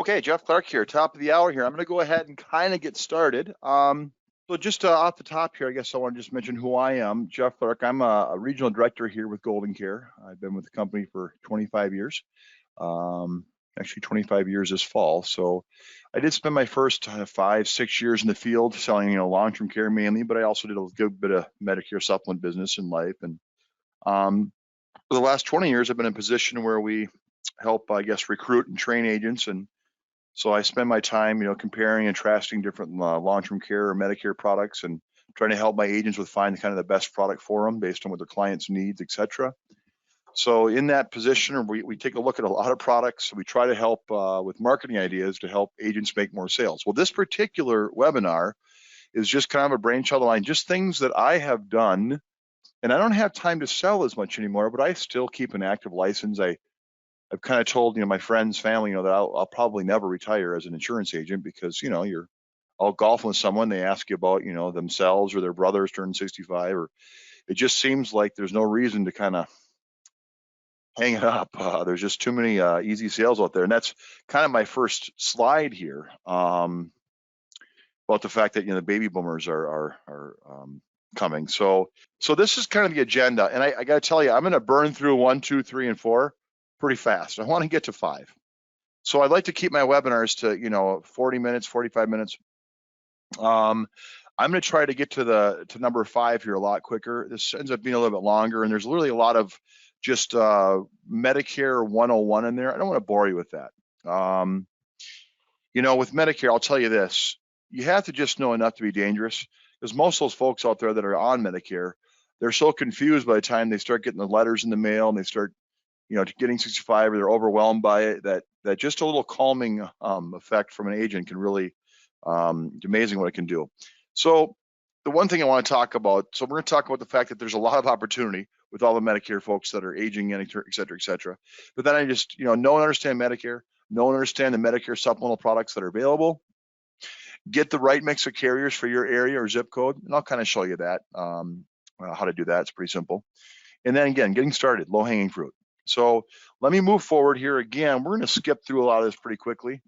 Okay, Jeff Clark here, top of the hour here. I'm going to go ahead and kind of get started. So just off the top here, I guess I want to just mention who I am. Jeff Clark. I'm a regional director here with GoldenCare. I've been with the company for 25 years. Actually 25 years this fall. So I did spend my first 5-6 years in the field selling, long-term care mainly, but I also did a good bit of Medicare Supplement business in life. And for the last 20 years, I've been in a position where we help, I guess, recruit and train agents. And so I spend my time, comparing and contrasting different long-term care or Medicare products and trying to help my agents with find kind of the best product for them based on what their clients' needs, et cetera. So in that position, we take a look at a lot of products. We try to help with marketing ideas to help agents make more sales. Well, this particular webinar is just kind of a brainchild of mine, just things that I have done. And I don't have time to sell as much anymore, but I still keep an active license. I've kind of told, my friends, family, that I'll probably never retire as an insurance agent because, you're all golfing with someone, they ask you about, themselves or their brothers turning 65, or it just seems like there's no reason to kind of hang it up. There's just too many easy sales out there. And that's kind of my first slide here about the fact that, the baby boomers are coming. So this is kind of the agenda. And I got to tell you, I'm going to burn through 1, 2, 3, and 4 pretty fast. I want to get to 5. So I'd like to keep my webinars to, 40 minutes, 45 minutes. I'm going to try to get to number 5 here a lot quicker. This ends up being a little bit longer, and there's literally a lot of just Medicare 101 in there. I don't want to bore you with that. With Medicare, I'll tell you this, you have to just know enough to be dangerous, because most of those folks out there that are on Medicare, they're so confused by the time they start getting the letters in the mail and they start getting 65, or they're overwhelmed by it, that just a little calming effect from an agent can really, it's amazing what it can do. So the one thing I want to talk about, so we're going to talk about the fact that there's a lot of opportunity with all the Medicare folks that are aging in, et cetera, et cetera. But then I just, know and understand Medicare, know and understand the Medicare supplemental products that are available, get the right mix of carriers for your area or zip code, and I'll kind of show you that, how to do that. It's pretty simple. And then again, getting started, low-hanging fruit. So let me move forward here. Again, we're going to skip through a lot of this pretty quickly,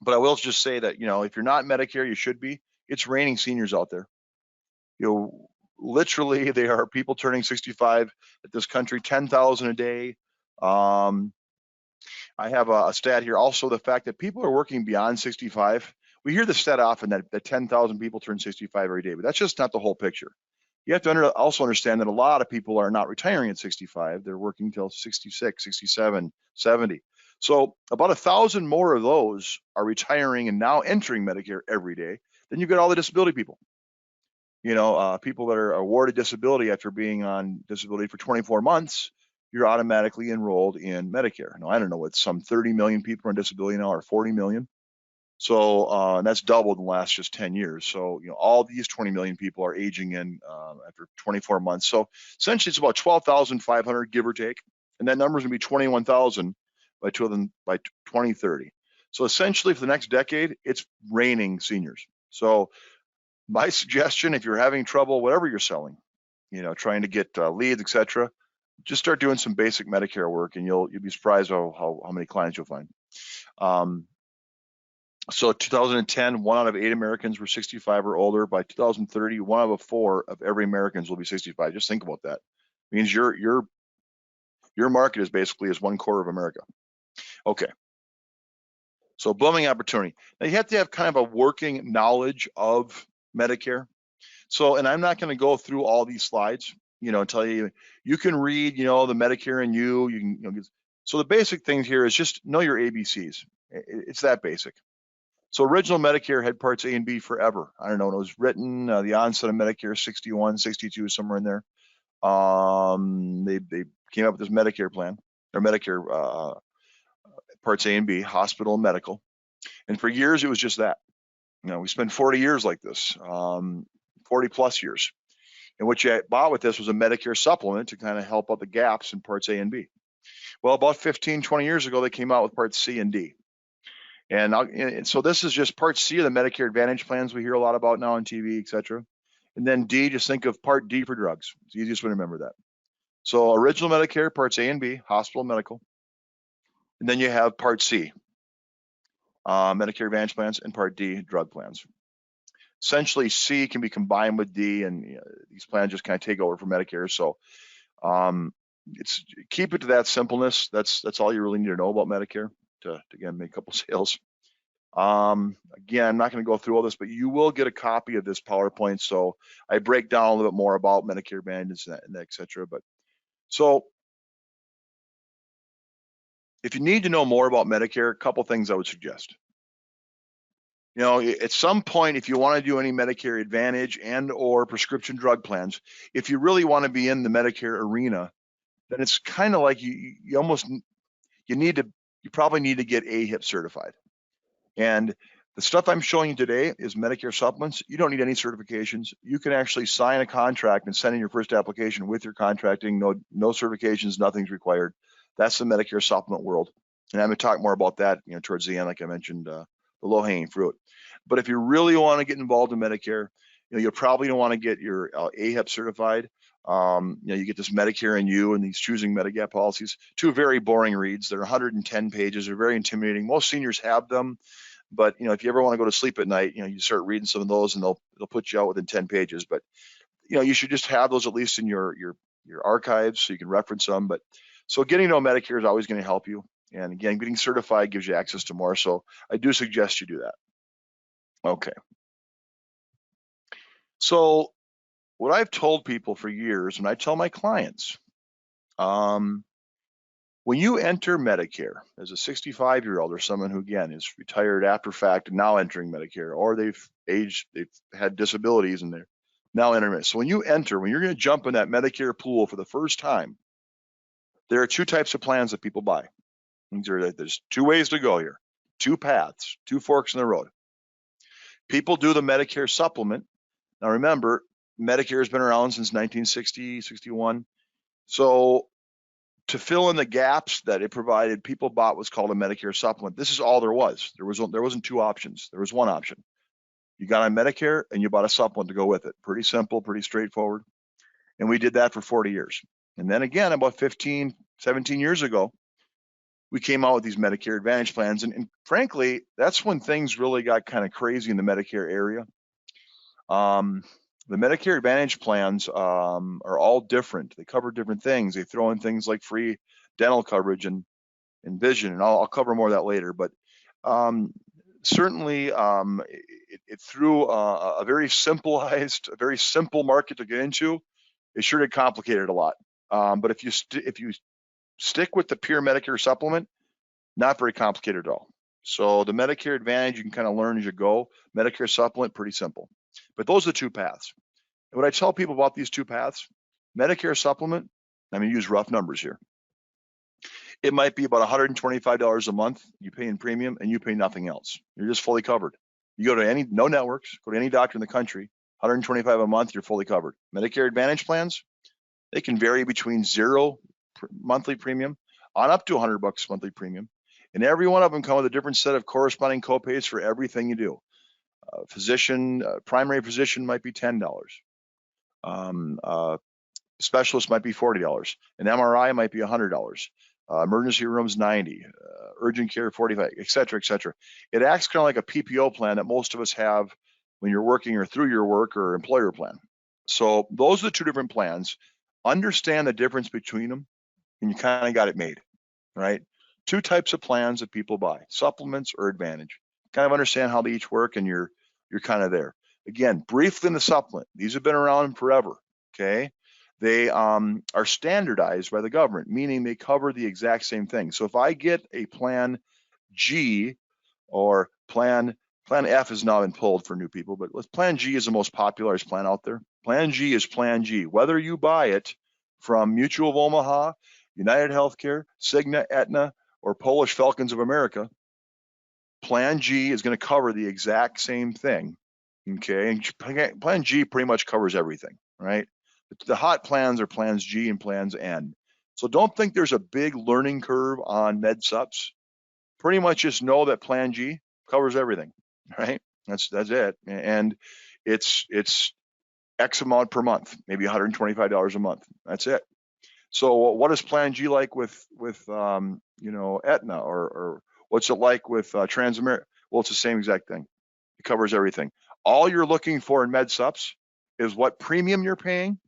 but I will just say that, if you're not Medicare, you should be. It's raining seniors out there. Literally, there are people turning 65 at this country, 10,000 a day. I have a stat here. Also, the fact that people are working beyond 65. We hear the stat often that 10,000 people turn 65 every day, but that's just not the whole picture. You have to also understand that a lot of people are not retiring at 65. They're working till 66, 67, 70. So about 1,000 more of those are retiring and now entering Medicare every day. Then you've got all the disability people. People that are awarded disability after being on disability for 24 months, you're automatically enrolled in Medicare. Now, I don't know, it's some 30 million people on disability now, or 40 million. So and that's doubled in the last just 10 years. So, all these 20 million people are aging in after 24 months. So essentially it's about 12,500, give or take. And that number is going to be 21,000 by 2030. So essentially for the next decade, it's raining seniors. So my suggestion, if you're having trouble, whatever you're selling, trying to get leads, et cetera, just start doing some basic Medicare work, and you'll be surprised how many clients you'll find. So 2010, 1 out of 8 Americans were 65 or older. By 2030, 1 out of 4 of every Americans will be 65. Just think about that. It means your market is basically 1/4 of America. Okay. So blooming opportunity. Now you have to have kind of a working knowledge of Medicare. So, and I'm not going to go through all these slides, and tell you, you can read, the Medicare and you can, so the basic things here is just know your ABCs. It's that basic. So original Medicare had parts A and B forever. I don't know when it was written, the onset of Medicare, 61, 62, somewhere in there. They came up with this Medicare plan, or Medicare parts A and B, hospital and medical. And for years, it was just that. We spent 40 years like this, 40 plus years. And what you bought with this was a Medicare supplement to kind of help out the gaps in parts A and B. Well, about 15, 20 years ago, they came out with parts C and D. And so this is just part C of the Medicare Advantage plans we hear a lot about now on TV, et cetera. And then D, just think of part D for drugs. It's the easiest way to remember that. So original Medicare, parts A and B, hospital, medical. And then you have part C. Medicare Advantage plans, and Part D drug plans. Essentially, C can be combined with D, and these plans just kind of take over for Medicare. So keep it to that simpleness. That's all you really need to know about Medicare to again make a couple sales. Again, I'm not going to go through all this, but you will get a copy of this PowerPoint. So I break down a little bit more about Medicare Advantage and et cetera. But so if you need to know more about Medicare, a couple things I would suggest. At some point, if you want to do any Medicare Advantage and or prescription drug plans, if you really want to be in the Medicare arena, then it's kind of like you probably need to get AHIP certified. And the stuff I'm showing you today is Medicare supplements. You don't need any certifications. You can actually sign a contract and send in your first application with your contracting. No certifications, nothing's required. That's the Medicare supplement world. And I'm going to talk more about that, towards the end, like I mentioned, the low-hanging fruit. But if you really want to get involved in Medicare, you probably don't want to get your AHIP certified. You get this Medicare and You and these choosing Medigap policies, two very boring reads. They're 110 pages. They're very intimidating. Most seniors have them, but if you ever want to go to sleep at night, you start reading some of those, and they'll put you out within 10 pages. But you should just have those at least in your archives so you can reference them. But so getting to know Medicare is always going to help you. And again, getting certified gives you access to more. So I do suggest you do that. Okay. So what I've told people for years, and I tell my clients, when you enter Medicare as a 65-year-old or someone who, again, is retired after fact and now entering Medicare, or they've had disabilities and they're now entering. So when you're going to jump in that Medicare pool for the first time, there are two types of plans that people buy. There's two ways to go here, two paths, two forks in the road. People do the Medicare supplement. Now remember, Medicare has been around since 1960, 61. So to fill in the gaps that it provided, people bought what's called a Medicare supplement. This is all there was. There wasn't two options. There was one option. You got on Medicare and you bought a supplement to go with it. Pretty simple, pretty straightforward. And we did that for 40 years. And then again, about 15, 17 years ago, we came out with these Medicare Advantage plans. And frankly, that's when things really got kind of crazy in the Medicare area. The Medicare Advantage plans are all different. They cover different things. They throw in things like free dental coverage and vision, and I'll cover more of that later. But certainly, it threw a very simple market to get into. It sure did complicate it a lot. But if you stick with the pure Medicare supplement, not very complicated at all. So the Medicare Advantage, you can kind of learn as you go. Medicare supplement, pretty simple. But those are the two paths. And what I tell people about these two paths, Medicare supplement, I'm going to use rough numbers here. It might be about $125 a month you pay in premium, and you pay nothing else. You're just fully covered. You go to no networks, go to any doctor in the country, $125 a month, you're fully covered. Medicare Advantage plans, they can vary between $0 monthly premium on up to $100 monthly premium. And every one of them come with a different set of corresponding copays for everything you do. Primary physician might be $10. Specialist might be $40. An MRI might be $100. Emergency rooms $90. Urgent care $45, et cetera, et cetera. It acts kind of like a PPO plan that most of us have when you're working or through your work or employer plan. So those are the two different plans. Understand the difference between them, and you kind of got it made, right? Two types of plans that people buy, supplements or Advantage. Kind of understand how they each work, and you're kind of there. Again, briefly in the supplement, these have been around forever, okay? They are standardized by the government, meaning they cover the exact same thing. So if I get a plan G, or plan F has now been pulled for new people, but plan G is the most popularized plan out there. Plan G is plan G. Whether you buy it from Mutual of Omaha, United Healthcare, Cigna, Aetna, or Polish Falcons of America, plan G is going to cover the exact same thing, okay? And plan G pretty much covers everything, right? The hot plans are plans G and plans N. So don't think there's a big learning curve on med sups. Pretty much just know that plan G covers everything, right? That's it. And it's X amount per month, maybe $125 a month. That's it. So what is plan G like with Aetna, or what's it like with Transamerica? Well, it's the same exact thing. It covers everything. All you're looking for in med sups is what premium you're paying.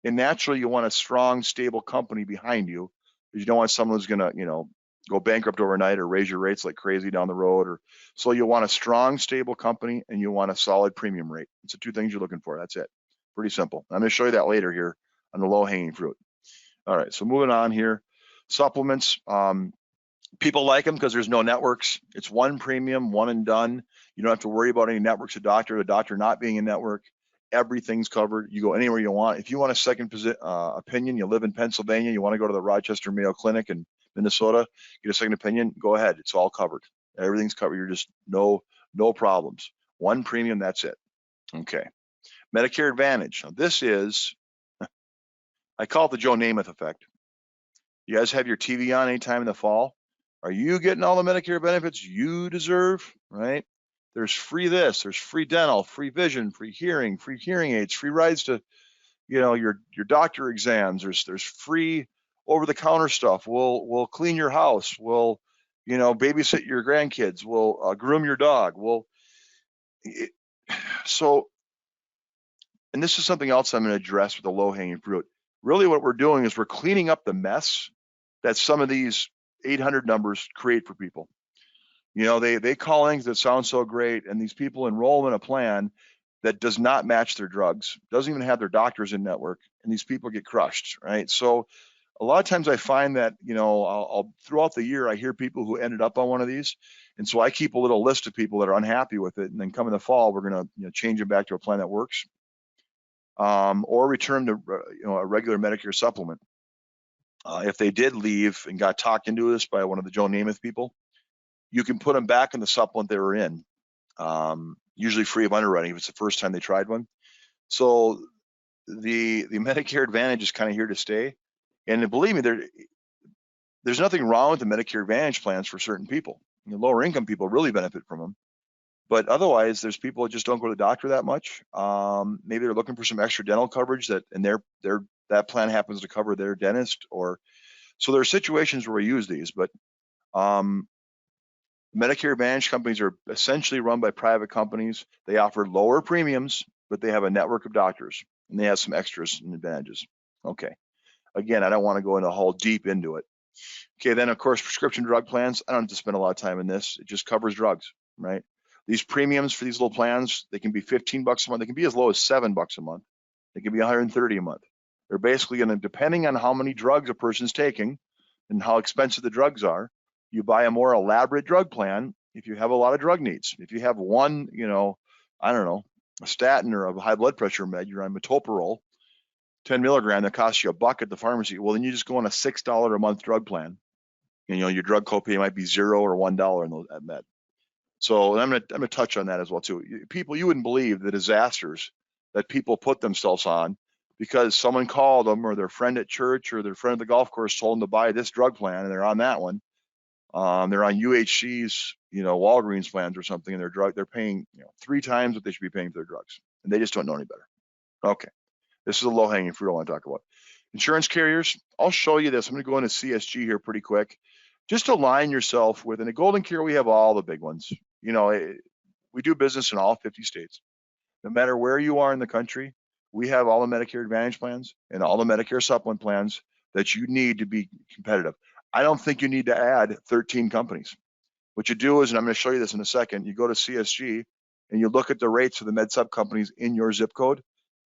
And naturally, you want a strong, stable company behind you, because you don't want someone who's going to, go bankrupt overnight or raise your rates like crazy down the road. So you want a strong, stable company, and you want a solid premium rate. It's the two things you're looking for. That's it. Pretty simple. I'm going to show you that later here on the low-hanging fruit. All right, so moving on here. Supplements. People like them because there's no networks. It's one premium, one and done. You don't have to worry about any networks, the doctor not being a network. Everything's covered. You go anywhere you want. If you want a second opinion, you live in Pennsylvania, you want to go to the Rochester Mayo Clinic in Minnesota, get a second opinion, go ahead. It's all covered. Everything's covered. You're just no problems. One premium, that's it. Okay. Medicare Advantage. Now this is, I call it the Joe Namath effect. You guys have your TV on anytime in the fall. Are you getting all the Medicare benefits you deserve, right? There's free this, there's free dental, free vision, free hearing aids, free rides to, your doctor exams. There's free over-the-counter stuff. We'll clean your house. We'll, babysit your grandkids. We'll groom your dog. And this is something else I'm going to address with the low-hanging fruit. Really what we're doing is we're cleaning up the mess that some of these 800 numbers create for people. They call things that sound so great, and these people enroll in a plan that does not match their drugs, doesn't even have their doctors in network, and these people get crushed, right? So a lot of times I find that, I'll throughout the year, I hear people who ended up on one of these. And so I keep a little list of people that are unhappy with it. And then come in the fall, we're going to change them back to a plan that works, or return to, a regular Medicare supplement. If they did leave and got talked into this by one of the Joe Namath people, you can put them back in the supplement they were in, usually free of underwriting if it's the first time they tried one. So the Medicare Advantage is kind of here to stay. And believe me, there's nothing wrong with the Medicare Advantage plans for certain people. Lower income people really benefit from them. But otherwise, there's people that just don't go to the doctor that much. Maybe they're looking for some extra dental coverage and that plan happens to cover their dentist, so there are situations where we use these, but Medicare Advantage companies are essentially run by private companies. They offer lower premiums, but they have a network of doctors, and they have some extras and advantages. Okay. Again, I don't want to go into a whole deep into it. Okay, then of course, prescription drug plans. I don't have to spend a lot of time in this. It just covers drugs, right? These premiums for these little plans, they can be $15 a month. They can be as low as $7 a month. They can be $130 a month. They're basically going to, depending on how many drugs a person's taking and how expensive the drugs are, you buy a more elaborate drug plan if you have a lot of drug needs. If you have one, I don't know, a statin or a high blood pressure med, you're on metoprolol, 10 milligram that costs you $1 at the pharmacy. Well, then you just go on a $6 a month drug plan. Your drug copay might be $0 or $1 in that med. So I'm gonna touch on that as well too. People, you wouldn't believe the disasters that people put themselves on because someone called them, or their friend at church or their friend at the golf course told them to buy this drug plan, and they're on that one. They're on UHC's, Walgreens plans or something, and they're paying 3 times what they should be paying for their drugs, and they just don't know any better. Okay, this is a low-hanging fruit I want to talk about. Insurance carriers. I'll show you this. I'm going to go into CSG here pretty quick. Just align yourself with, in a GoldenCare, we have all the big ones. We do business in all 50 states. No matter where you are in the country, we have all the Medicare Advantage plans and all the Medicare Supplement plans that you need to be competitive. I don't think you need to add 13 companies. What you do is, and I'm going to show you this in a second, you go to CSG and you look at the rates of the med sub companies in your zip code,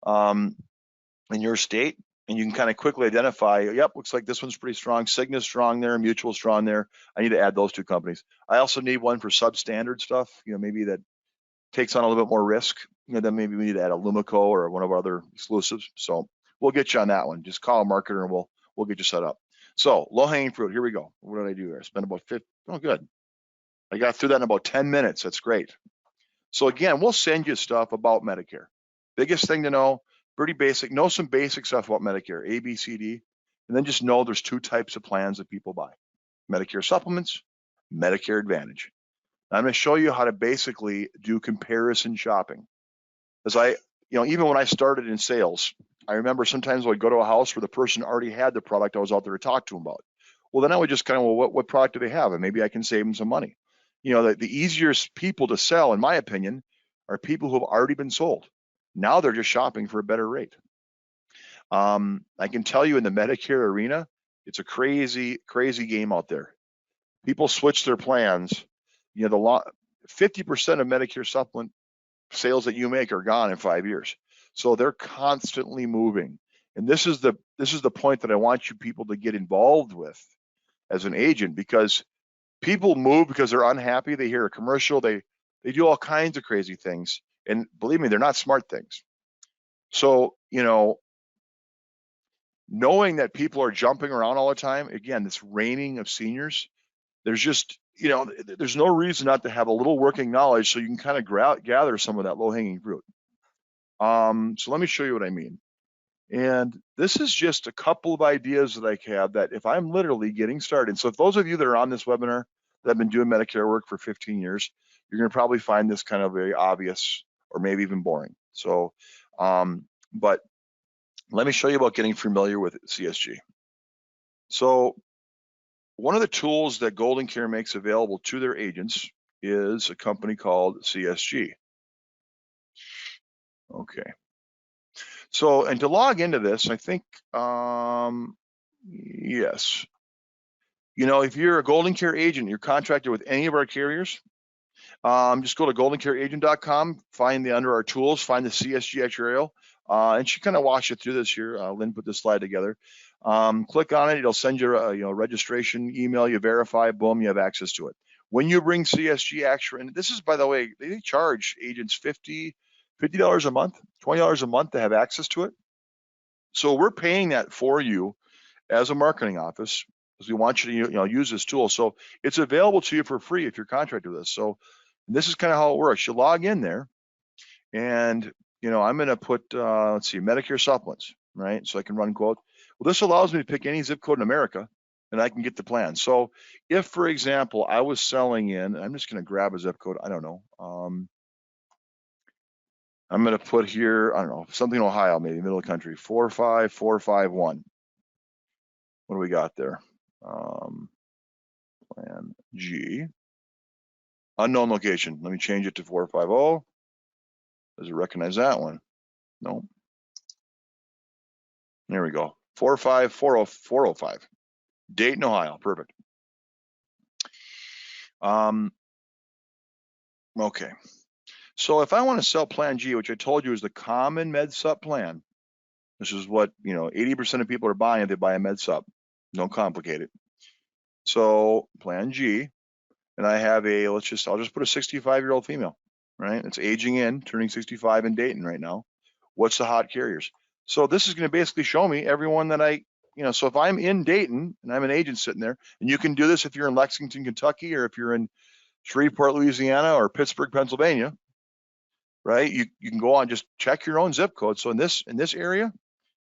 in your state, and you can kind of quickly identify, yep, looks like this one's pretty strong. Cigna's strong there, Mutual's strong there. I need to add those 2 companies. I also need one for substandard stuff, maybe that takes on a little bit more risk. Then maybe we need to add a Lumico or one of our other exclusives. So we'll get you on that one. Just call a marketer and we'll get you set up. So low-hanging fruit, here we go. What did I do here? I spent about 50, oh good. I got through that in about 10 minutes, that's great. So again, we'll send you stuff about Medicare. Biggest thing to know, pretty basic, know some basic stuff about Medicare, A, B, C, D, and then just know there's 2 types of plans that people buy. Medicare Supplements, Medicare Advantage. I'm going to show you how to basically do comparison shopping. Because even when I started in sales, I remember sometimes I'd go to a house where the person already had the product I was out there to talk to them about. Well, then I would just kind of, what product do they have? And maybe I can save them some money. you know, the easiest people to sell, in my opinion, are people who have already been sold. Now they're just shopping for a better rate. I can tell you in the Medicare arena, it's a crazy, crazy game out there. People switch their plans. You know, 50% of Medicare supplement sales that you make are gone in 5 years. So they're constantly moving. And this is the point that I want you people to get involved with as an agent, because people move because they're unhappy. They hear a commercial, they do all kinds of crazy things. And believe me, they're not smart things. So, you know, knowing that people are jumping around all the time, again, this raining of seniors, there's just, you know, there's no reason not to have a little working knowledge so you can kind of gather some of that low-hanging fruit. So let me show you what I mean. And this is just a couple of ideas that I have that if I'm literally getting started. So if those of you that are on this webinar that have been doing Medicare work for 15 years, you're going to probably find this kind of very obvious or maybe even boring. So, but let me show you about getting familiar with CSG. So one of the tools that GoldenCare makes available to their agents is a company called CSG. Okay. So, and to log into this, I think, yes. You know, if you're a GoldenCare agent, you're contracted with any of our carriers, just go to goldencareagent.com, find under our tools, find the CSG actuarial, and she kind of walks you through this here. Lynn put this slide together. Click on it, it'll send you a registration email, you verify, boom, you have access to it. When you bring CSG actuarial, and this is, by the way, they charge agents $50 a month, $20 a month to have access to it. So we're paying that for you as a marketing office, because we want you to use this tool. So it's available to you for free if you're contracted with us. So this is kind of how it works. You log in there, and I'm going to put let's see, Medicare supplements, right? So I can run quote. Well, this allows me to pick any zip code in America, and I can get the plan. So if, for example, I was selling in, I'm just going to grab a zip code. I don't know. I'm going to put here, I don't know, something in Ohio, maybe middle of the country, 45451. What do we got there? Plan G. Unknown location. Let me change it to 450. Does it recognize that one? No. There we go. 45405. Dayton, Ohio. Perfect. Okay. So if I want to sell Plan G, which I told you is the common Med Sup plan, this is what 80% of people are buying if they buy a Med Sup. Don't complicate it. So Plan G, and I have I'll just put a 65-year-old female, right? It's aging in, turning 65 in Dayton right now. What's the hot carriers? So this is going to basically show me everyone that so if I'm in Dayton and I'm an agent sitting there, and you can do this if you're in Lexington, Kentucky, or if you're in Shreveport, Louisiana, or Pittsburgh, Pennsylvania, right? You can go on, just check your own zip code. So in this area,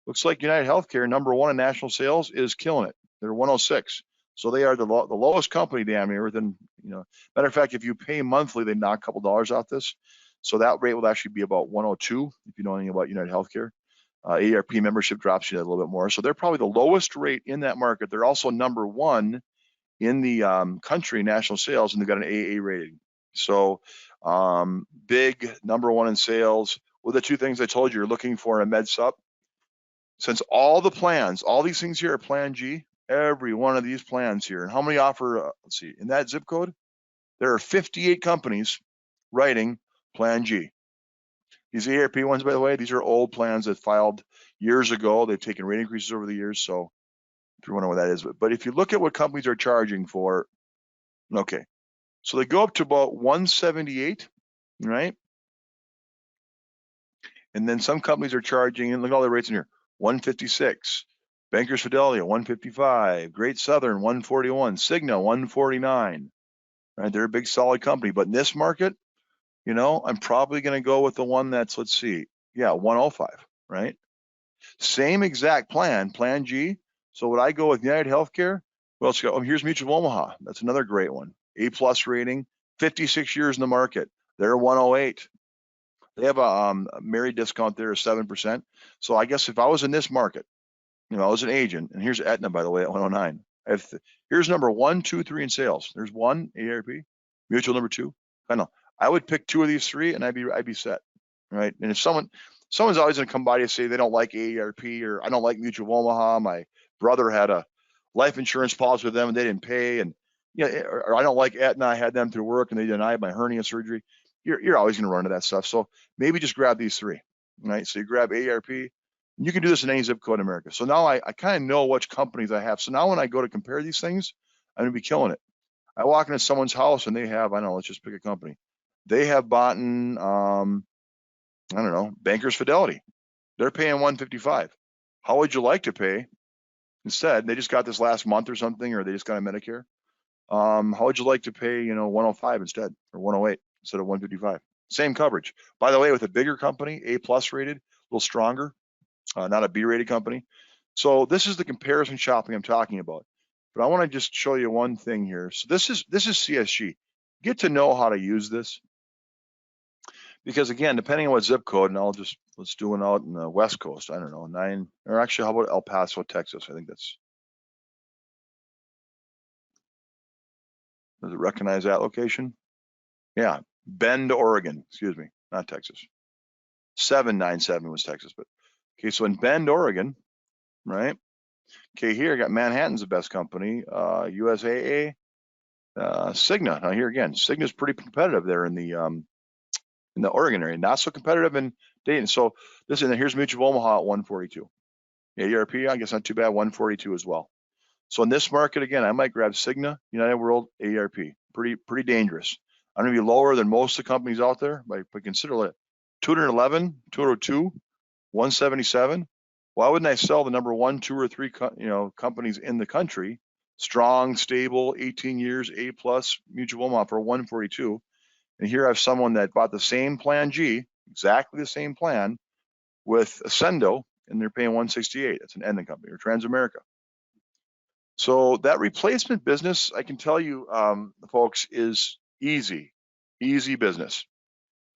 looks like United Healthcare, #1 in national sales, is killing it. They're 106. So they are the lowest company damn near within, matter of fact, if you pay monthly, they knock a couple dollars off this. So that rate will actually be about 102 if you know anything about United Healthcare. AARP membership drops you a little bit more. So they're probably the lowest rate in that market. They're also #1 in the country national sales, and they've got an AA rating. So big, #1 in sales. Well, the two things I told you you're looking for in a Med Sup. Since all the plans, all these things here are Plan G, every one of these plans here, and how many offer, let's see, in that zip code, there are 58 companies writing Plan G. These AARP ones, by the way, these are old plans that filed years ago. They've taken rate increases over the years, so if you're wondering what that is. But if you look at what companies are charging for, okay, so they go up to about 178, right? And then some companies are charging, and look at all the rates in here, 156. Bankers Fidelity, 155. Great Southern, 141. Cigna, 149. Right, they're a big solid company, but in this market, I'm probably going to go with the one that's, let's see, yeah, 105, right? Same exact plan, Plan G. So would I go with United Healthcare? Well, here's Mutual of Omaha. That's another great one. A+ rating, 56 years in the market. They're 108. They have a merit discount there of 7%. So I guess if I was in this market, I was an agent, and here's Aetna, by the way, at 109. Here's number 1, 2, 3 in sales. There's one, AARP. Mutual number 2. I know. I would pick 2 of these 3 and I'd be set, right? And if someone's always going to come by to say they don't like AARP or I don't like Mutual of Omaha. My brother had a life insurance policy with them and they didn't pay, and or I don't like Aetna. I had them through work and they denied my hernia surgery. You're always going to run into that stuff. So maybe just grab these 3, right? So you grab AARP. And you can do this in any zip code in America. So now I kind of know which companies I have. So now when I go to compare these things, I'm going to be killing it. I walk into someone's house and they have, I don't know, let's just pick a company. They have bought in, I don't know, Bankers Fidelity. They're paying $155. How would you like to pay instead? They just got this last month or something, or they just got a Medicare. How would you like to pay, $105 instead, or $108 instead of $155? Same coverage. By the way, with a bigger company, A+ rated, a little stronger, not a B-rated company. So this is the comparison shopping I'm talking about. But I want to just show you one thing here. So this is CSG. Get to know how to use this. Because again, depending on what zip code, and let's do one out in the West Coast. I don't know, 9, or actually, how about El Paso, Texas? I think that's, does it recognize that location? Yeah, Bend, Oregon, excuse me, not Texas. 797 was Texas, but okay, so in Bend, Oregon, right? Okay, here I got Manhattan's the best company, USAA, Cigna. Now here again, Cigna's pretty competitive there in the Oregon area, not so competitive in Dayton. So here's Mutual of Omaha at 142. AARP, I guess not too bad, 142 as well. So in this market, again, I might grab Cigna, United World, AARP. Pretty dangerous. I'm gonna be lower than most of the companies out there, but consider it 211, 202, 177. Why wouldn't I sell the number 1, 2, or 3 companies in the country? Strong, stable, 18 years, A+ Mutual of Omaha for 142. And here I have someone that bought the same plan G, exactly the same plan, with Ascendo, and they're paying 168. It's an Aetna company, or Transamerica. So that replacement business, I can tell you, folks, is easy business.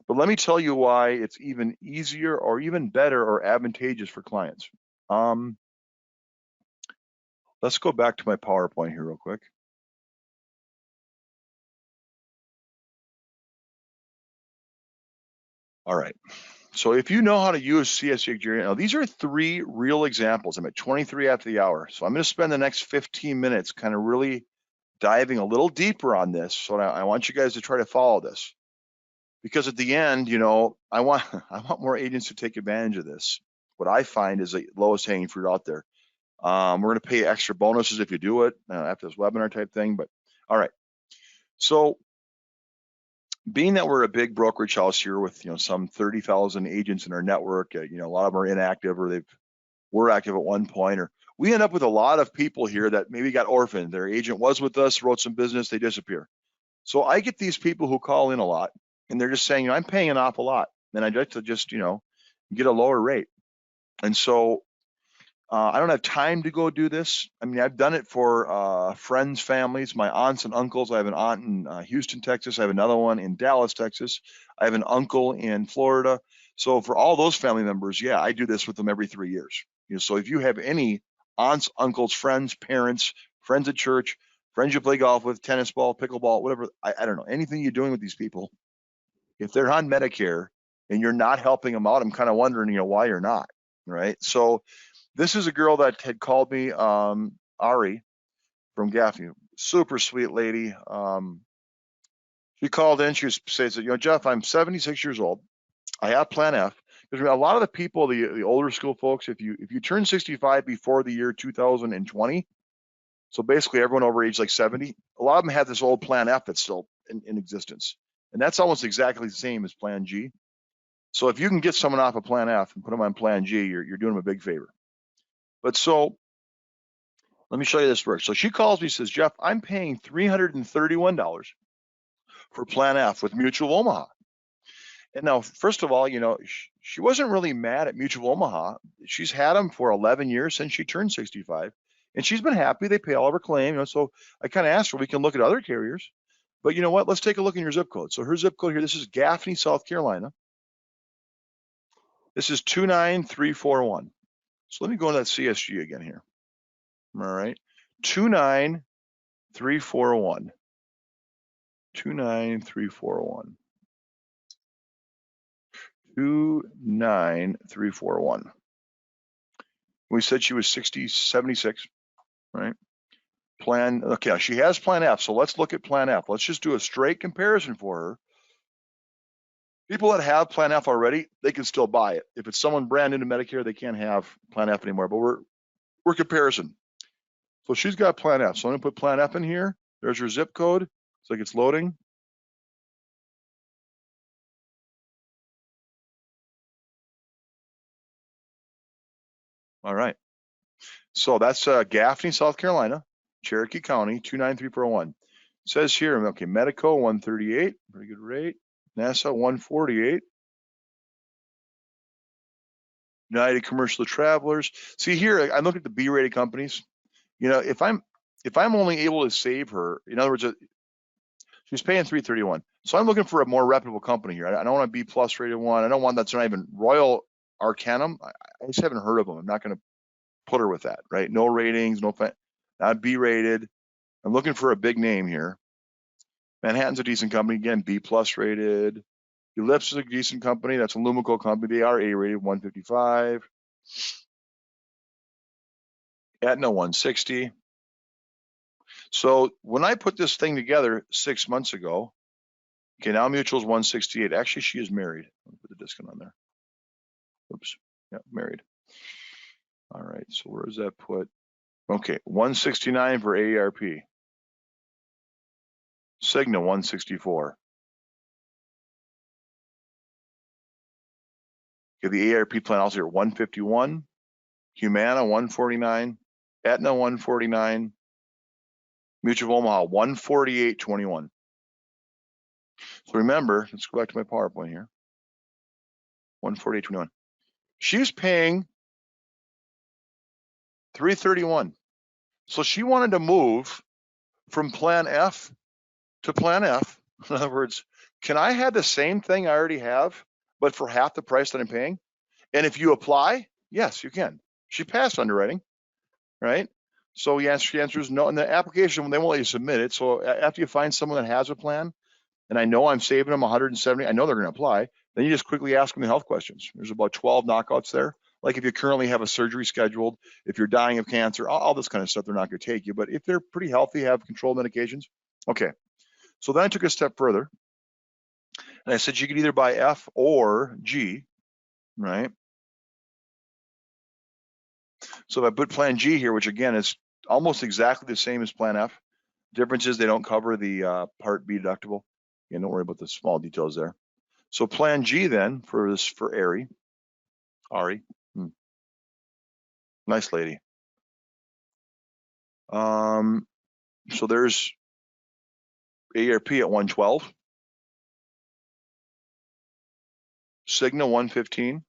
But let me tell you why it's even easier or even better or advantageous for clients. Let's go back to my PowerPoint here real quick. All right. So if you know how to use CSG, now these are 3 real examples. I'm at 23 after the hour. So I'm going to spend the next 15 minutes kind of really diving a little deeper on this. So I want you guys to try to follow this. Because at the end, I want more agents to take advantage of this. What I find is the lowest hanging fruit out there. We're going to pay extra bonuses if you do it after this webinar type thing. But all right. So being that we're a big brokerage house here with some 30,000 agents in our network, a lot of them are inactive or were active at one point, or we end up with a lot of people here that maybe got orphaned. Their agent was with us, wrote some business, they disappear. So I get these people who call in a lot, and they're just saying, I'm paying an awful lot, and I'd like to just get a lower rate. And so I don't have time to go do this. I mean, I've done it for friends, families, my aunts and uncles. I have an aunt in Houston, Texas. I have another one in Dallas, Texas. I have an uncle in Florida. So for all those family members, yeah, I do this with them every 3 years. So if you have any aunts, uncles, friends, parents, friends at church, friends you play golf with, tennis ball, pickleball, whatever, I don't know, anything you're doing with these people, if they're on Medicare and you're not helping them out, I'm kind of wondering, why you're not, right? So this is a girl that had called me, Ari from Gaffney, super sweet lady. She called in, she says, Jeff, I'm 76 years old. I have Plan F. Because a lot of the people, the older school folks, if you turn 65 before the year 2020, so basically everyone over age like 70, a lot of them have this old Plan F that's still in existence. And that's almost exactly the same as Plan G. So if you can get someone off of Plan F and put them on Plan G, you're doing them a big favor. But so let me show you this first. So she calls me, says, Jeff, I'm paying $331 for Plan F with Mutual of Omaha. And now, first of all, she wasn't really mad at Mutual of Omaha. She's had them for 11 years since she turned 65, and she's been happy. They pay all of her claim. So I kind of asked her, we can look at other carriers. But you know what? Let's take a look in your zip code. So her zip code here, this is Gaffney, South Carolina. This is 29341. So let me go into that CSG again here. All right, 29341. 29341. 29341. We said she was 76, right? Okay, she has Plan F, so let's look at Plan F. Let's just do a straight comparison for her. People that have Plan F already, they can still buy it. If it's someone brand new to Medicare, they can't have Plan F anymore, but we're comparison. So she's got Plan F. So I'm gonna put Plan F in here. There's her zip code. It's like it's loading. All right. So that's Gaffney, South Carolina, Cherokee County, 29341. It says here, okay, Medico 138, pretty good rate. NASA 148. United Commercial Travelers. See here, I look at the B-rated companies. You know, if I'm only able to save her, in other words, she's paying 331. So I'm looking for a more reputable company here. I don't want a B plus rated one. I don't want that's not even Royal Arcanum. I just haven't heard of them. I'm not going to put her with that, right? No ratings, not B rated. I'm looking for a big name here. Manhattan's a decent company. Again, B plus rated. Ellipse is a decent company. That's a Lumico company. They are A rated, 155. Aetna 160. So when I put this thing together 6 months ago, okay, now Mutual's 168. Actually, she is married. Let me put the discount on there. Oops. Yeah, married. All right. So where does that put? Okay, 169 for AARP. Cigna 164. Okay, the AARP plan also here 151. Humana 149. Aetna 149. Mutual of Omaha 148.21. So remember, let's go back to my PowerPoint here. 148.21. She's paying 331. So she wanted to move from Plan F to Plan F. In other words, can I have the same thing I already have, but for half the price that I'm paying? And if you apply, yes, you can. She passed underwriting, right? So yes, the answer is no. And the application, they won't let you submit it. So after you find someone that has a plan, and I know I'm saving them 170, I know they're going to apply, then you just quickly ask them the health questions. There's about 12 knockouts there. Like if you currently have a surgery scheduled, if you're dying of cancer, all this kind of stuff, they're not going to take you. But if they're pretty healthy, have controlled medications, okay. So then I took a step further, and I said you could either buy F or G, right? So if I put Plan G here, which again is almost exactly the same as Plan F, difference is they don't cover the Part B deductible. Yeah, don't worry about the small details there. So Plan G then for Ari, nice lady. So there's AARP at 112, Cigna 115.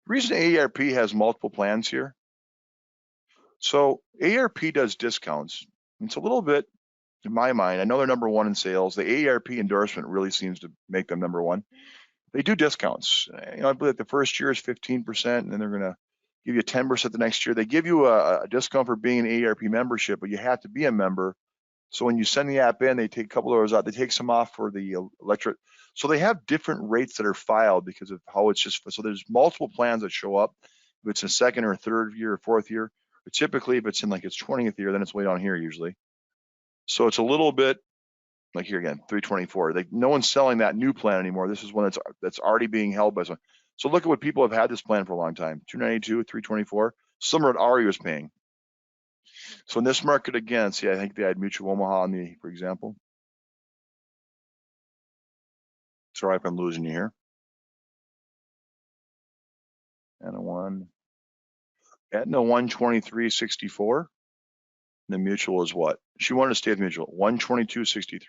The reason AARP has multiple plans here, so AARP does discounts. It's a little bit, in my mind, I know they're number one in sales. The AARP endorsement really seems to make them number one. They do discounts. You know, I believe the first year is 15%, and then they're going to give you 10% the next year. They give you a discount for being an AARP membership, but you have to be a member. So when you send the app in, they take a couple of hours out. They take some off for the electric. So they have different rates that are filed because of how it's just. So there's multiple plans that show up. If it's a second or third year or fourth year, but typically if it's in like its 20th year, then it's way down here usually. So it's a little bit like here again, 324. No one's selling that new plan anymore. This is one that's already being held by someone. So look at what people have had this plan for a long time. 292, 324. Similar to Ari was paying. So in this market again, see, I think they had Mutual Omaha on the, for example. Sorry if I'm losing you here. Aetna 123.64. The Mutual is what? She wanted to stay with Mutual, 122.63.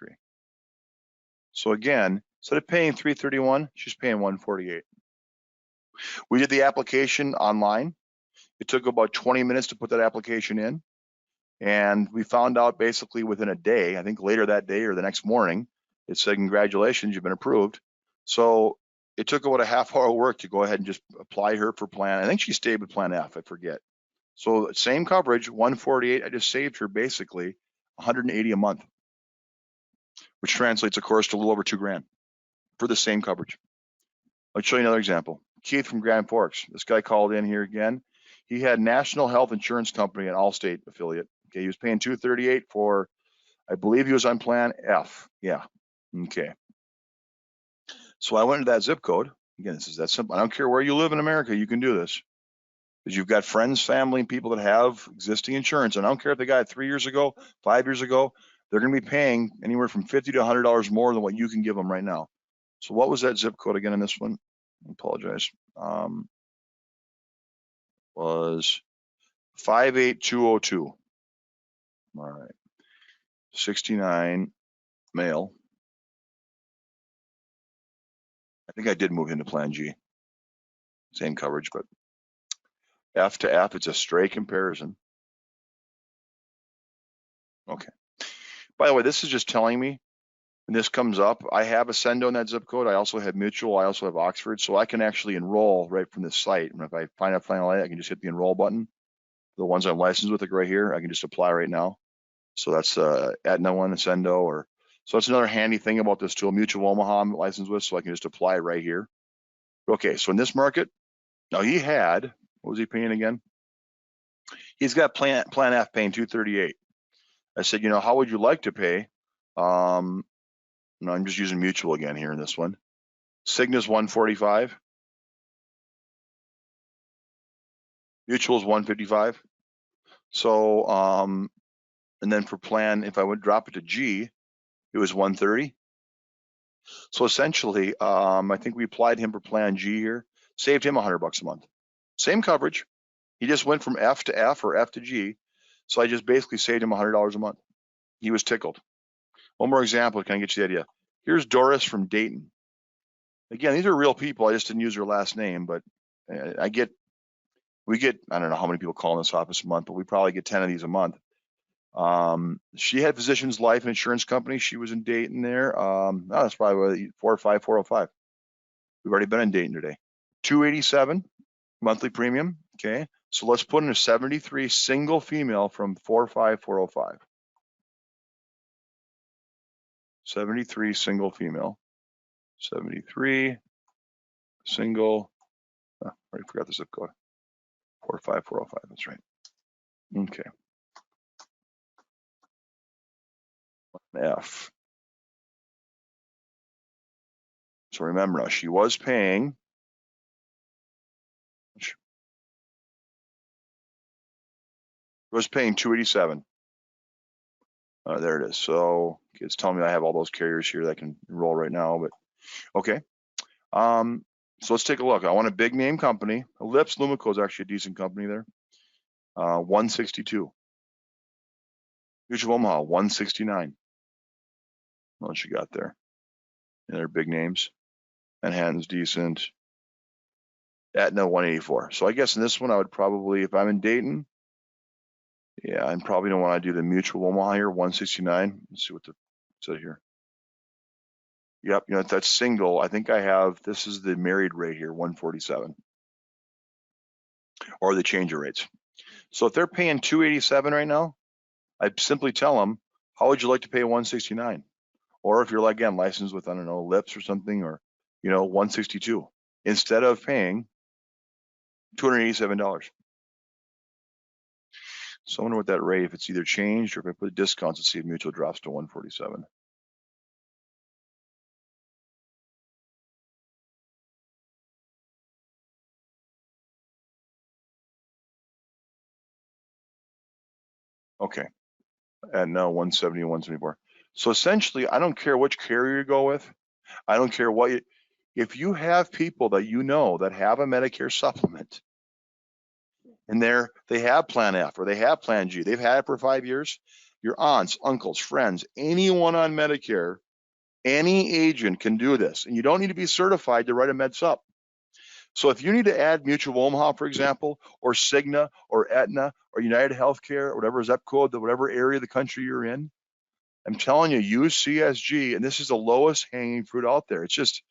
So again, instead of paying 331, she's paying 148. We did the application online. It took about 20 minutes to put that application in. And we found out basically within a day, I think later that day or the next morning, it said, congratulations, you've been approved. So it took about a half-hour work to go ahead and just apply her for plan. I think she stayed with Plan F, I forget. So same coverage, 148. I just saved her basically 180 a month. which translates, of course, to a little over $2,000 for the same coverage. I'll show you another example. Keith from Grand Forks. This guy called in here again. He had National Health Insurance Company, an Allstate affiliate. Okay, he was paying $238 for, I believe he was on plan F. Yeah. Okay. So I went into that zip code. Again, this is that simple. I don't care where you live in America, you can do this. Because you've got friends, family, and people that have existing insurance. And I don't care if they got it 3 years ago, 5 years ago, they're going to be paying anywhere from $50 to $100 more than what you can give them right now. So what was that zip code again in this one? I apologize. Was 58202. All right. 69 male. I think I did move into Plan G. Same coverage, but F to F, it's a straight comparison. Okay. By the way, this is just telling me, and this comes up, I have Ascendo in that zip code. I also have Mutual. I also have Oxford. So I can actually enroll right from this site. And if I find a plan, I can just hit the enroll button. The ones I'm licensed with, like right here, I can just apply right now. So that's Aetna one, Ascendo, or so that's another handy thing about this tool. Mutual Omaha I'm licensed with, so I can just apply right here. Okay, so in this market, now he had, what was he paying again? He's got plan F paying $238. I said, you know, how would you like to pay? No, I'm just using Mutual again here in this one. Cigna's $145. Mutual's $155. So, and then for plan, if I would drop it to G, it was $130. So essentially, I think we applied him for plan G here, saved him $100 a month. Same coverage. He just went from F to F or F to G. So I just basically saved him $100 a month. He was tickled. One more example, can I get you the idea? Here's Doris from Dayton. Again, these are real people. I just didn't use their last name, but we get, I don't know how many people call in this office a month, but we probably get 10 of these a month. She had Physicians Life and Insurance Company. She was in Dayton there. That's probably 405. We've already been in Dayton today. $287 monthly premium. Okay. So let's put in a 73 single female from 45405. 73 single female. 73 single. I already forgot the zip code. 45405. That's right. Okay. F. So remember now, she was paying. $287. There it is. So it's telling me I have all those carriers here that I can enroll right now, but okay. So let's take a look. I want a big name company. Ellipse Lumico is actually a decent company there. 162. Mutual Omaha, 169. What you got there? And they're big names. Manhattan's decent. Aetna, 184. So I guess in this one, I would probably, if I'm in Dayton, yeah, I probably don't want to do the Mutual Omaha here, 169. Let's see what the said here. Yep, you know, that's single. I think I have, this is the married rate here, 147. Or the changer rates. So if they're paying 287 right now, I'd simply tell them, how would you like to pay 169? Or if you're, like, again, licensed with, I don't know, Lips or something, or, you know, 162, instead of paying $287. So I wonder what that rate, if it's either changed or if I put discounts to see if Mutual drops to 147. Okay, and now 170 and 174. So essentially, I don't care which carrier you go with. I don't care what you, if you have people that you know that have a Medicare supplement and they have Plan F or they have Plan G, they've had it for 5 years, your aunts, uncles, friends, anyone on Medicare, any agent can do this. And you don't need to be certified to write a Med Supp. So if you need to add Mutual Omaha, for example, or Cigna or Aetna or United Healthcare or whatever zip code, whatever area of the country you're in, I'm telling you, use CSG, and this is the lowest hanging fruit out there. It's just,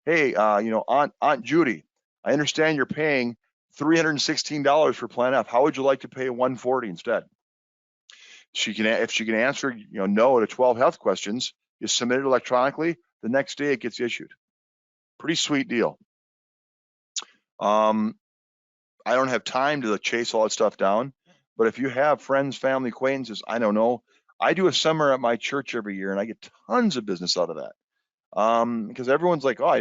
hey, you know, Aunt Judy, I understand you're paying $316 for Plan F. How would you like to pay $140 instead? If she can answer, you know, no to 12 health questions, You submit it electronically. The next day it gets issued. Pretty sweet deal. I don't have time to chase all that stuff down, but if you have friends, family, acquaintances, I don't know. I do a seminar at my church every year, and I get tons of business out of that. Because everyone's like, oh,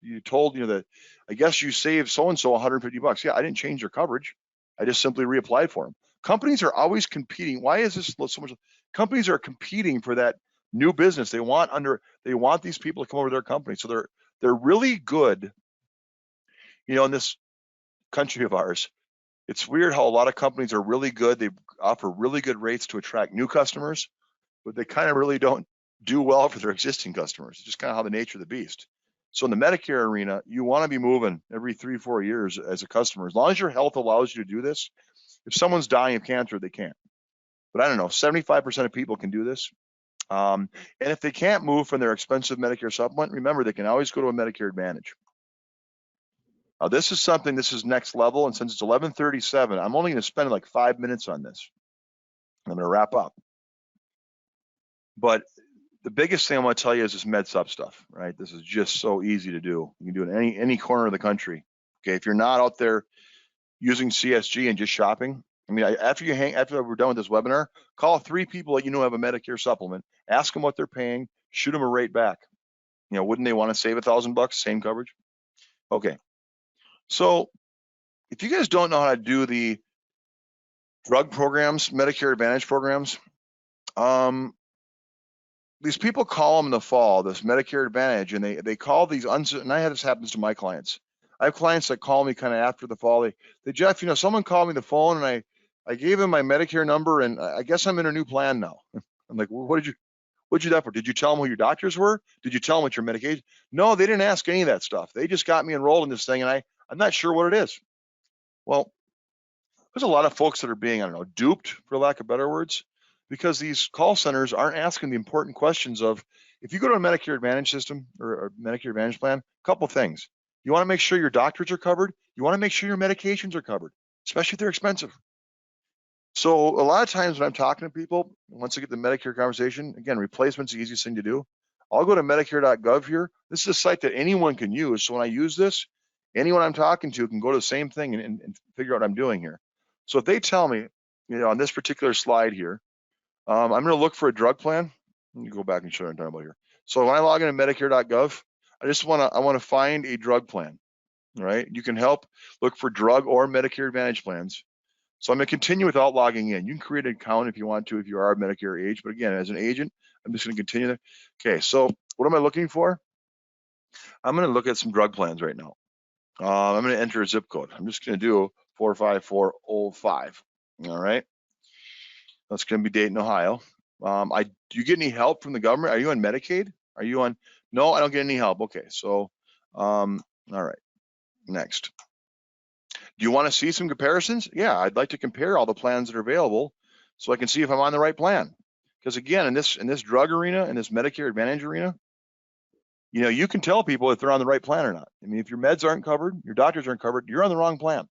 you told that I guess you saved so and so $150. Yeah, I didn't change their coverage. I just simply reapplied for them. Companies are always competing. Why is this so much? Companies are competing for that new business. They want these people to come over to their company. So they're really good. In this country of ours, it's weird how a lot of companies are really good. They offer really good rates to attract new customers, but they kind of really don't do well for their existing customers. It's just kind of how the nature of the beast. So in the Medicare arena, you want to be moving every 3-4 years as a customer. As long as your health allows you to do this, if someone's dying of cancer, they can't. But I don't know, 75% of people can do this. And if they can't move from their expensive Medicare supplement, remember, they can always go to a Medicare Advantage. Now, this is next level. And since it's 11:37, I'm only going to spend like 5 minutes on this. I'm going to wrap up. But the biggest thing I want to tell you is this med sup stuff, right? This is just so easy to do. You can do it in any corner of the country. Okay, if you're not out there using CSG and just shopping, I mean, after we're done with this webinar, call 3 people that you know have a Medicare supplement, ask them what they're paying, shoot them a rate back. Wouldn't they want to save $1,000, same coverage? Okay, so if you guys don't know how to do the drug programs, Medicare Advantage programs, these people call them in the fall, this Medicare Advantage, and they call these, and this happens to my clients. I have clients that call me kind of after the fall. They Jeff, someone called me the phone, and I gave him my Medicare number, and I guess I'm in a new plan now. I'm like, well, what'd you do that for? Did you tell them who your doctors were? Did you tell them what your medication? No, they didn't ask any of that stuff. They just got me enrolled in this thing, and I'm not sure what it is. Well, there's a lot of folks that are being, duped, for lack of better words, because these call centers aren't asking the important questions of, if you go to a Medicare Advantage system or a Medicare Advantage plan, a couple things. You want to make sure your doctors are covered. You want to make sure your medications are covered, especially if they're expensive. So a lot of times when I'm talking to people, once I get the Medicare conversation, again, replacement's the easiest thing to do. I'll go to Medicare.gov here. This is a site that anyone can use. So when I use this, anyone I'm talking to can go to the same thing and figure out what I'm doing here. So if they tell me, on this particular slide here, I'm going to look for a drug plan. Let me go back and show you what I'm talking about here. So when I log into Medicare.gov, I want to find a drug plan, right? You can help look for drug or Medicare Advantage plans. So I'm going to continue without logging in. You can create an account if you want to, if you are Medicare age. But again, as an agent, I'm just going to continue that. Okay, so what am I looking for? I'm going to look at some drug plans right now. I'm going to enter a zip code. I'm just going to do 45405. All right. That's going to be Dayton, Ohio. Do you get any help from the government? Are you on Medicaid? Are you on? No, I don't get any help. Okay, so, all right, next. Do you want to see some comparisons? Yeah, I'd like to compare all the plans that are available so I can see if I'm on the right plan. Because again, in this drug arena, in this Medicare Advantage arena, you can tell people if they're on the right plan or not. I mean, if your meds aren't covered, your doctors aren't covered, you're on the wrong plan.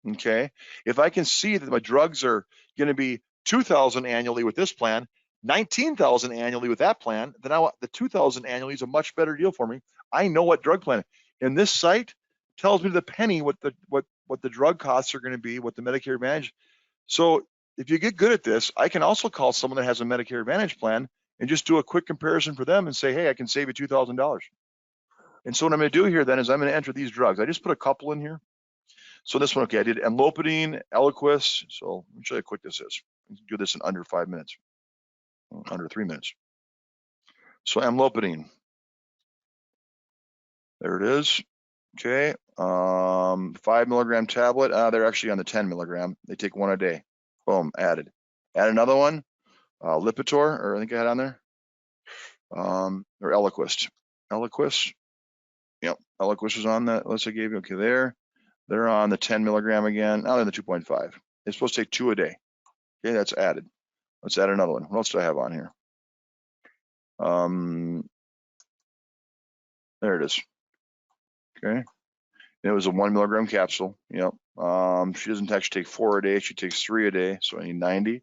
Okay, if I can see that my drugs are going to be $2,000 annually with this plan, $19,000 annually with that plan, then the $2,000 annually is a much better deal for me. I know what drug plan. And this site tells me to the penny what the drug costs are going to be, what the Medicare Advantage. So if you get good at this, I can also call someone that has a Medicare Advantage plan and just do a quick comparison for them and say, hey, I can save you $2,000. And so what I'm going to do here then is I'm going to enter these drugs. I just put a couple in here. So this one, okay, I did amlopidine, Eliquis. So let me show you how quick this is. Do this in under 5 minutes, under 3 minutes. So amlopidine, there it is. Okay, 5 milligram tablet. They're actually on the 10 milligram. They take one a day. Boom, added. Add another one, Lipitor, or I think I had on there, or Eliquis. Eliquis, yep, Eliquis was on that list I gave you. Okay, they're on the 10 milligram again. Now they're the 2.5. They're supposed to take 2 a day. Okay, that's added. Let's add another one. What else do I have on here? There it is. Okay, and it was a 1 milligram capsule. Yep. She doesn't actually take 4 a day. She takes 3 a day. So I need 90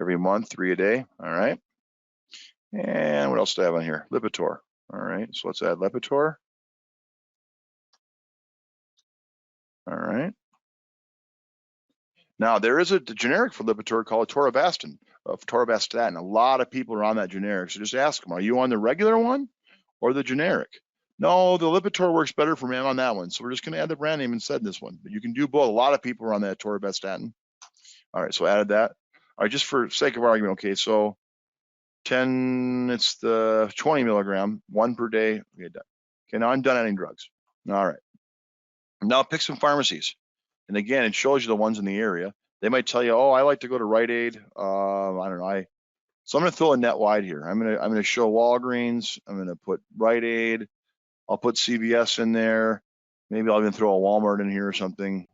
every month, 3 a day. All right. And what else do I have on here? Lipitor. All right, so let's add Lipitor. All right. Now there is a generic for Lipitor called Torvastatin. A lot of people are on that generic, so just ask them, are you on the regular one or the generic? No, the Lipitor works better for me. I'm on that one, so we're just going to add the brand name instead in this one. But you can do both. A lot of people are on that Torvastatin. All right, so added that. All right, just for sake of argument, okay, so 10, it's the 20 milligram, 1 per day. Okay, done. Okay, now I'm done adding drugs. All right. Now pick some pharmacies. And again, it shows you the ones in the area. They might tell you, oh, I like to go to Rite Aid. I don't know. So I'm going to throw a net wide here. I'm going to show Walgreens. I'm going to put Rite Aid. I'll put CVS in there. Maybe I'll even throw a Walmart in here or something.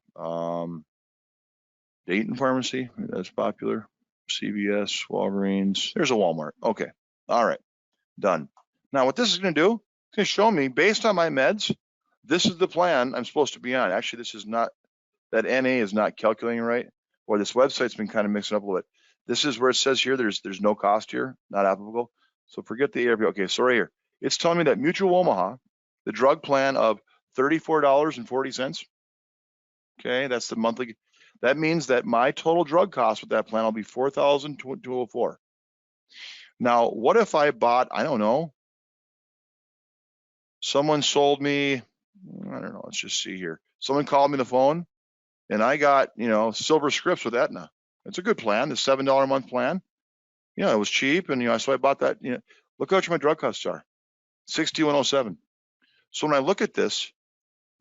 Dayton Pharmacy, that's popular. CVS, Walgreens. There's a Walmart. Okay. All right. Done. Now what this is going to do, it's going to show me based on my meds, this is the plan I'm supposed to be on. Actually, this is not, that NA is not calculating right, or this website's been kind of mixing up a little bit. This is where it says here, there's no cost here, not applicable. So forget the ARP. Okay, so right here, it's telling me that Mutual Omaha, the drug plan of $34.40. Okay, that's the monthly. That means that my total drug cost with that plan will be $4,204. Now, what if I bought, I don't know, someone sold me, I don't know, let's just see here. Someone called me on the phone and I got, silver scripts with Aetna. It's a good plan, the $7 a month plan. It was cheap. And, so I bought that, look how much my drug costs are, $61.07. So when I look at this,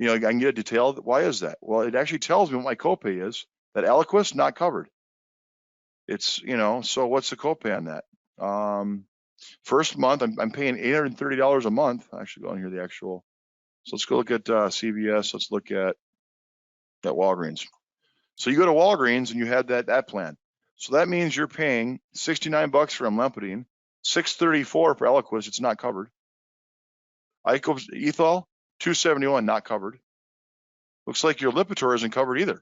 I can get a detail. Why is that? Well, it actually tells me what my copay is. That Eliquis, not covered. It's, so what's the copay on that? First month, I'm paying $830 a month. Actually, go on here, the actual. So let's go look at CVS. Let's look at Walgreens. So you go to Walgreens and you have that plan. So that means you're paying $69 for amlodipine, $634 for Eliquis. It's not covered. Ethol, $271, not covered. Looks like your Lipitor isn't covered either.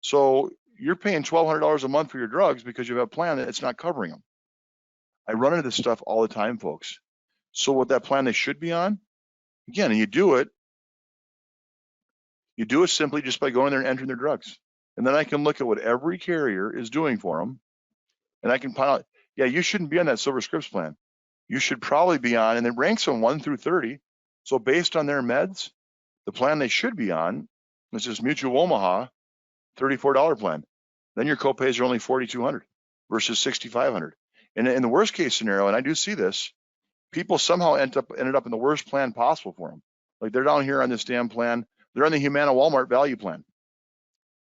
So you're paying $1,200 a month for your drugs because you have a plan that it's not covering them. I run into this stuff all the time, folks. So what that plan they should be on, again, and you do it simply just by going there and entering their drugs. And then I can look at what every carrier is doing for them. And I can find out, yeah, you shouldn't be on that Silver Scripts plan. You should probably be on, and it ranks them 1 through 30. So based on their meds, the plan they should be on, this is Mutual Omaha, $34 plan. Then your copays are only $4,200 versus $6,500. And in the worst case scenario, and I do see this, people somehow ended up in the worst plan possible for them. Like they're down here on this damn plan. They're on the Humana Walmart value plan.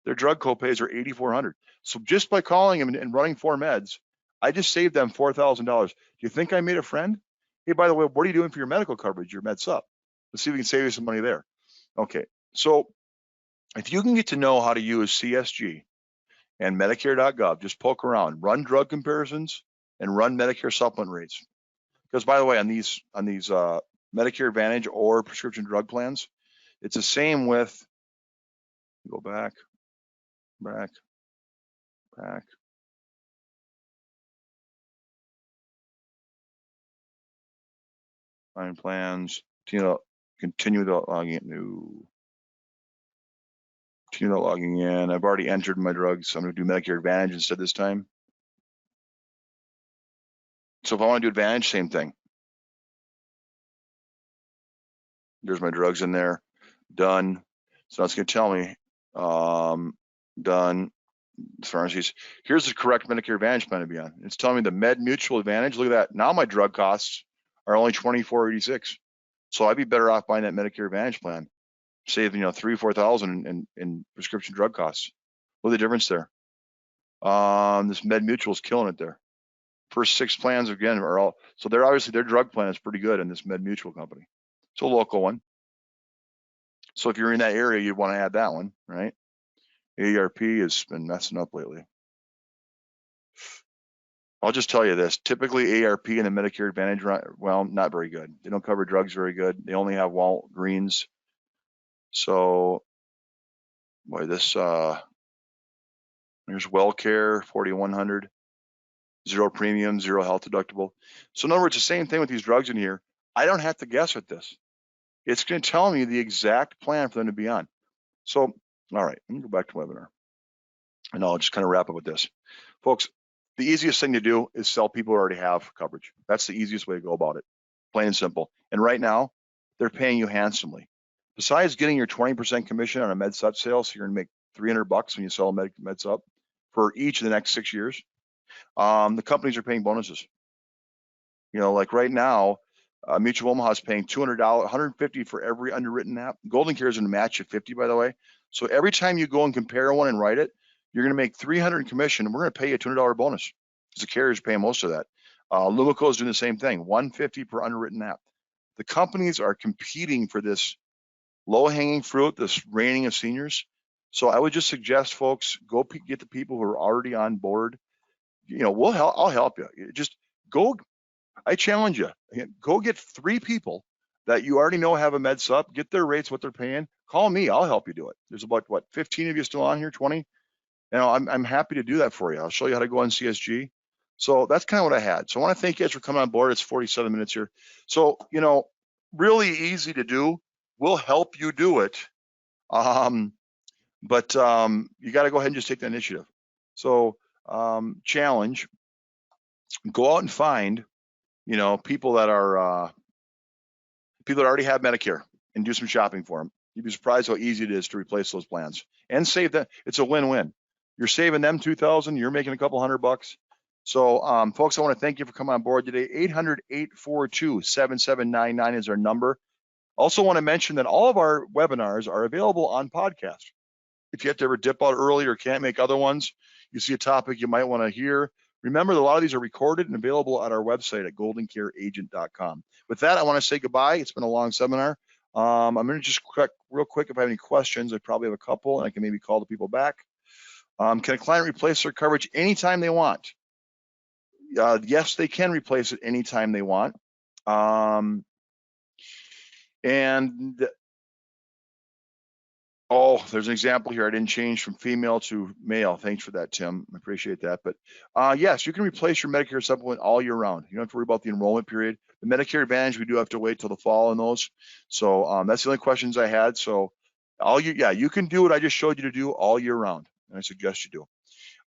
Their drug copays are $8,400. So just by calling them and running 4 meds, I just saved them $4,000. Do you think I made a friend? Hey, by the way, what are you doing for your medical coverage, your Med Sup? Let's see if we can save you some money there. Okay, so if you can get to know how to use CSG and Medicare.gov, just poke around, run drug comparisons, and run Medicare supplement rates. Because by the way, on these Medicare Advantage or prescription drug plans, it's the same with, go back, find plans, continue the logging in. I've already entered my drugs. So I'm going to do Medicare Advantage instead this time. So if I want to do Advantage, same thing. There's my drugs in there. Done. So it's going to tell me, done. Pharmacies. Here's the correct Medicare Advantage plan to be on. It's telling me the Med Mutual Advantage. Look at that. Now my drug costs are only $24.86. So I'd be better off buying that Medicare Advantage plan, saving $3,000-4,000 in prescription drug costs. Look at the difference there. This Med Mutual is killing it there. First 6 plans again are all, so they're obviously their drug plan is pretty good in this Med Mutual company. It's a local one. So if you're in that area, you'd want to add that one, right? AARP has been messing up lately. I'll just tell you this, typically AARP and the Medicare Advantage, well, not very good. They don't cover drugs very good. They only have Walgreens. So, boy, this, there's WellCare, $4,100. 0 premium, 0 health deductible. So in other words, the same thing with these drugs in here. I don't have to guess with this. It's going to tell me the exact plan for them to be on. So, all right, let me go back to webinar. And I'll just kind of wrap up with this. Folks, the easiest thing to do is sell people who already have coverage. That's the easiest way to go about it, plain and simple. And right now, they're paying you handsomely. Besides getting your 20% commission on a MedSup sale, so you're going to make $300 when you sell a MedSup for each of the next 6 years, the companies are paying bonuses. You know, like right now, Mutual Omaha is paying $200, $150 for every underwritten app. GoldenCare is going to match at $50, by the way. So every time you go and compare one and write it, you're going to make $300 in commission, and we're going to pay you a $200 bonus because the carriers pay most of that. Lumico is doing the same thing, $150 per underwritten app. The companies are competing for this low-hanging fruit, this reigning of seniors. So I would just suggest, folks, go get the people who are already on board. You know, I'll help you. Just go. I challenge you. Go get 3 people that you already know have a MedSup. Get their rates, what they're paying. Call me. I'll help you do it. There's about 15 of you still on here, 20. You know, I'm happy to do that for you. I'll show you how to go on CSG. So that's kind of what I had. So I want to thank you guys for coming on board. It's 47 minutes here. So, you know, really easy to do. We'll help you do it. But you got to go ahead and just take the initiative. So challenge, go out and find, you know, people that already have Medicare and do some shopping for them. You'd be surprised how easy it is to replace those plans and save that. It's a win-win. You're saving them $2,000. You're making a couple $100. So, folks, I want to thank you for coming on board today. 800-842-7799 is our number. Also want to mention that all of our webinars are available on podcast. If you have to ever dip out early or can't make other ones, you see a topic you might want to hear, remember that a lot of these are recorded and available at our website at goldencareagent.com. With that, I want to say goodbye. It's been a long seminar. I'm going to just real quick, if I have any questions, I probably have a couple, and I can maybe call the people back. Can a client replace their coverage anytime they want? Yes, they can replace it anytime they want. Oh, there's an example here. I didn't change from female to male. Thanks for that, Tim. I appreciate that. But yes, you can replace your Medicare Supplement all year round. You don't have to worry about the enrollment period. The Medicare Advantage, we do have to wait till the fall on those. So that's the only questions I had. So you can do what I just showed you to do all year round. And I suggest you do.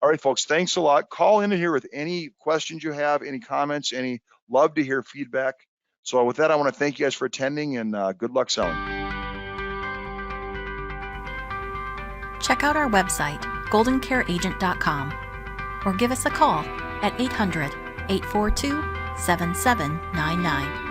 All right, folks, thanks a lot. Call in here with any questions you have, any comments, love to hear feedback. So with that, I want to thank you guys for attending, and good luck selling. Check out our website, goldencareagent.com, or give us a call at 800-842-7799.